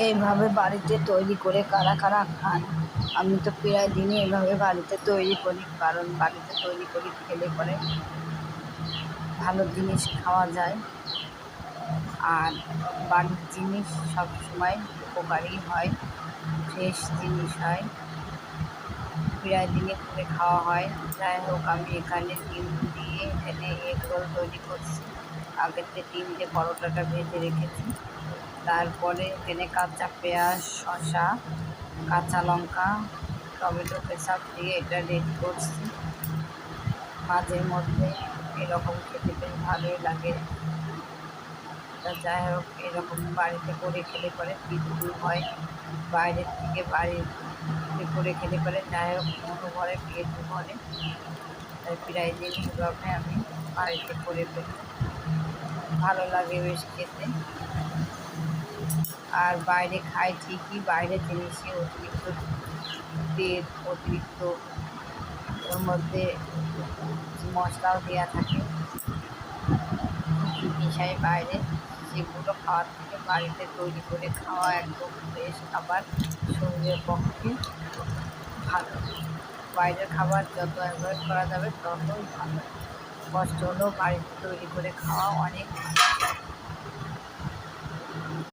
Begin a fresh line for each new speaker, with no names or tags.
এইভাবে বাড়িতে তৈরি করে কারা কারা খান? আমি তো প্রায় দিনই এভাবে বাড়িতে তৈরি করি, কারণ বাড়িতে তৈরি করে খেলে পরে ভালো জিনিস খাওয়া যায়। আর বাড়ির জিনিস সবসময় উপকারী হয়, ফ্রেশ জিনিস হয়, প্রায় দিনে করে খাওয়া হয়। যাই হোক, আমি এখানে ডিম দিয়ে এখানে এগ রোল তৈরি করছি। আগের যে ডিম দিয়ে পরোটাটা ভেজে রেখেছি, তারপরে এখানে কাঁচা পেঁয়াজ, শসা, কাঁচা লঙ্কা, টমেটো কেচাপ দিয়ে এটা রেডি করছি। মাঝে মধ্যে এরকম খেতে বেশ ভালোই লাগে। তা যাই হোক, এরকম বাড়িতে করে খেলে পরে তৃপ্তি হয়, বাইরের থেকে বাড়িতে করে খেলে পরে যাই হোক মনও ভরে, পেটও ভরে। তাই প্রায় দিন এভাবে আমি বাড়িতে করে ফেলি, ভালো লাগে বেশ খেতে। আর বাইরে খাই ঠিকই, বাইরের জিনিসে অতিরিক্ত তেল, অতিরিক্ত ওর মধ্যে মশলাও দেওয়া থাকে, কী মিশায় বাইরে, সেগুলো খাওয়ার থেকে বাড়িতে তৈরি করে খাওয়া একদম ফ্রেশ খাবার, শরীরের পক্ষে ভালো। বাইরের খাবার যত অ্যাভয়েড করা যাবে ততই ভালো। কষ্ট হলেও বাড়িতে তৈরি করে খাওয়া অনেক ভালো।